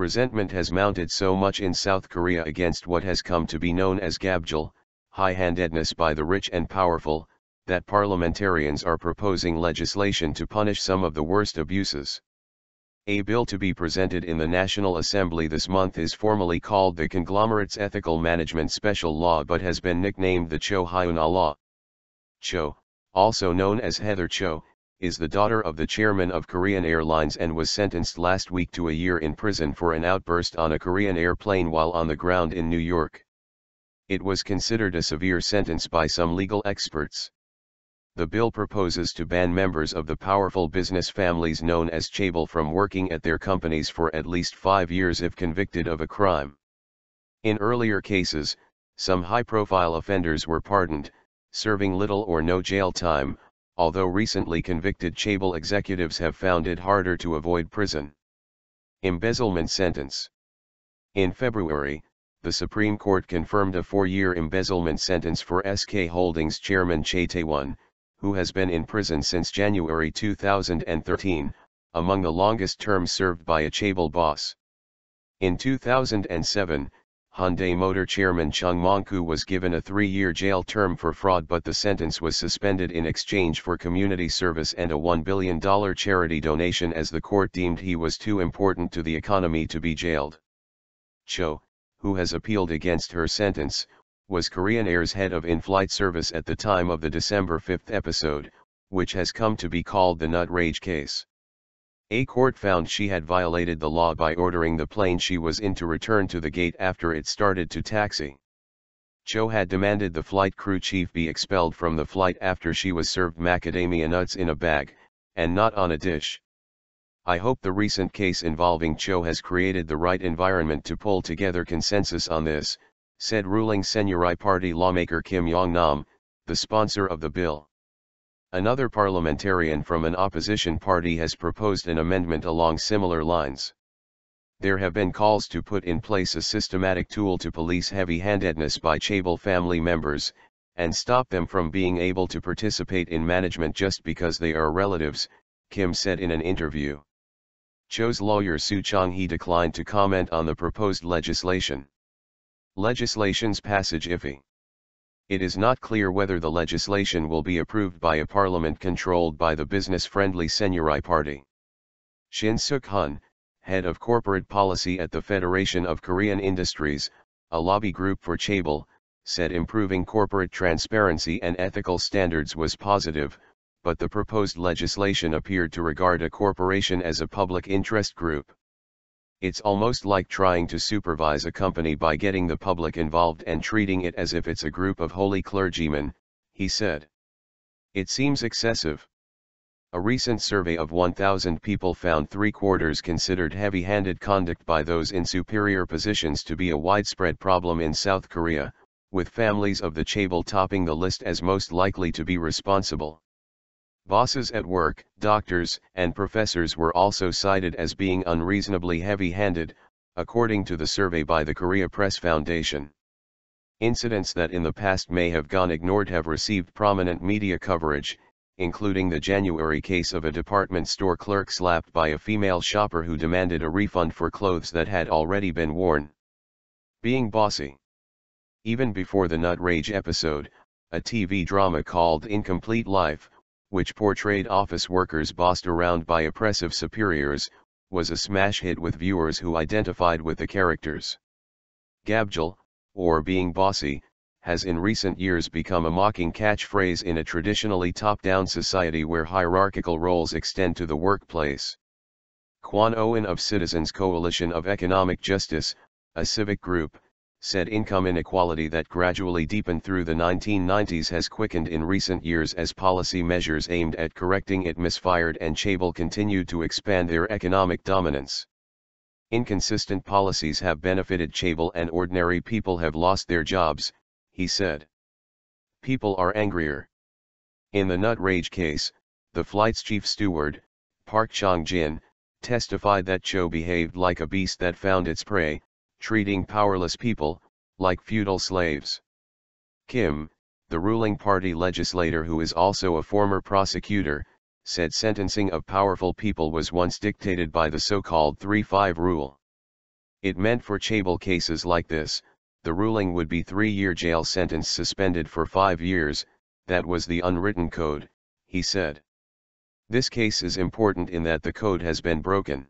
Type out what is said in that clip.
Resentment has mounted so much in South Korea against what has come to be known as gabjil, high-handedness by the rich and powerful, that parliamentarians are proposing legislation to punish some of the worst abuses. A bill to be presented in the National Assembly this month is formally called the Conglomerates Ethical Management Special Law but has been nicknamed the Cho Hyun-ah Law. Cho, also known as Heather Cho, is the daughter of the chairman of Korean Airlines and was sentenced last week to a year in prison for an outburst on a Korean airplane while on the ground in New York. It was considered a severe sentence by some legal experts. The bill proposes to ban members of the powerful business families known as chaebol from working at their companies for at least 5 years if convicted of a crime. In earlier cases, some high-profile offenders were pardoned, serving little or no jail time, although recently convicted chaebol executives have found it harder to avoid prison. Embezzlement sentence. In February, the Supreme Court confirmed a 4-year embezzlement sentence for SK Holdings chairman Cho Hyun-ah, who has been in prison since January 2013, among the longest terms served by a chaebol boss. In 2007, Hyundai Motor chairman Chung Mong-koo was given a 3-year jail term for fraud, but the sentence was suspended in exchange for community service and a $1 billion charity donation as the court deemed he was too important to the economy to be jailed. Cho, who has appealed against her sentence, was Korean Air's head of in-flight service at the time of the December 5 episode, which has come to be called the Nut Rage case. A court found she had violated the law by ordering the plane she was in to return to the gate after it started to taxi. Cho had demanded the flight crew chief be expelled from the flight after she was served macadamia nuts in a bag, and not on a dish. I hope the recent case involving Cho has created the right environment to pull together consensus on this, said ruling Saenuri Party lawmaker Kim Yong-nam, the sponsor of the bill. Another parliamentarian from an opposition party has proposed an amendment along similar lines. There have been calls to put in place a systematic tool to police heavy-handedness by chaebol family members, and stop them from being able to participate in management just because they are relatives, Kim said in an interview. Cho's lawyer Soo Chong-hee declined to comment on the proposed legislation. Legislation's passage iffy. It is not clear whether the legislation will be approved by a parliament controlled by the business-friendly Saenuri Party. Shin Suk-hun, head of corporate policy at the Federation of Korean Industries, a lobby group for chaebol, said improving corporate transparency and ethical standards was positive, but the proposed legislation appeared to regard a corporation as a public interest group. It's almost like trying to supervise a company by getting the public involved and treating it as if it's a group of holy clergymen, he said. It seems excessive. A recent survey of 1,000 people found 3/4 considered heavy-handed conduct by those in superior positions to be a widespread problem in South Korea, with families of the chaebol topping the list as most likely to be responsible. Bosses at work, doctors, and professors were also cited as being unreasonably heavy-handed, according to the survey by the Korea Press Foundation. Incidents that in the past may have gone ignored have received prominent media coverage, including the January case of a department store clerk slapped by a female shopper who demanded a refund for clothes that had already been worn. Being bossy. Even before the Nut Rage episode, a TV drama called Incomplete Life, which portrayed office workers bossed around by oppressive superiors, was a smash hit with viewers who identified with the characters. Gabjil, or being bossy, has in recent years become a mocking catchphrase in a traditionally top-down society where hierarchical roles extend to the workplace. Kwon Owen of Citizens Coalition of Economic Justice, a civic group, said income inequality that gradually deepened through the 1990s has quickened in recent years as policy measures aimed at correcting it misfired and chaebol continued to expand their economic dominance. Inconsistent policies have benefited chaebol and ordinary people have lost their jobs, he said. People are angrier. In the Nut Rage case, the flight's chief steward, Park Chong-jin, testified that Cho behaved like a beast that found its prey, treating powerless people like feudal slaves. Kim, the ruling party legislator who is also a former prosecutor, said sentencing of powerful people was once dictated by the so-called 3-5 rule. It meant for chaebol cases like this, the ruling would be 3-year jail sentence suspended for 5 years, that was the unwritten code, he said. This case is important in that the code has been broken.